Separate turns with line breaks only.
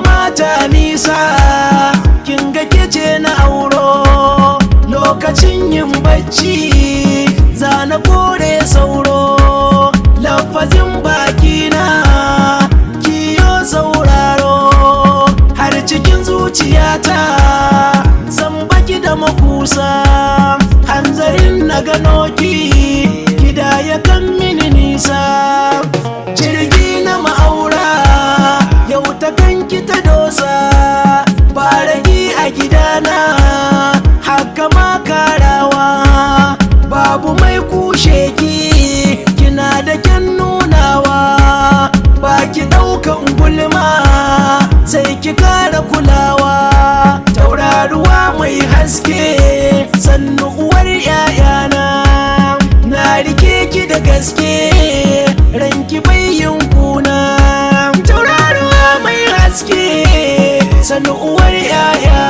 mata nisa kin ga kice na auro lokacin yin bacci zana kore sauro lafazin bakina kiyo sauraro har cikin zuciyata zan baki da makusa hanzarin na gano ki gida ya kan mini nisa jirgi na ma'aura yau ta kanki ta dosa baragi a gidana haka makarawa babu mai kushe ki kina da kyan nunawa baki daukan gulma sai ki kara kulawa tauraruwa mai haske sannu uwar yayana na rike ki da gaske ranki bayyin kuna tauraruwa mai haske sannu uwar yaya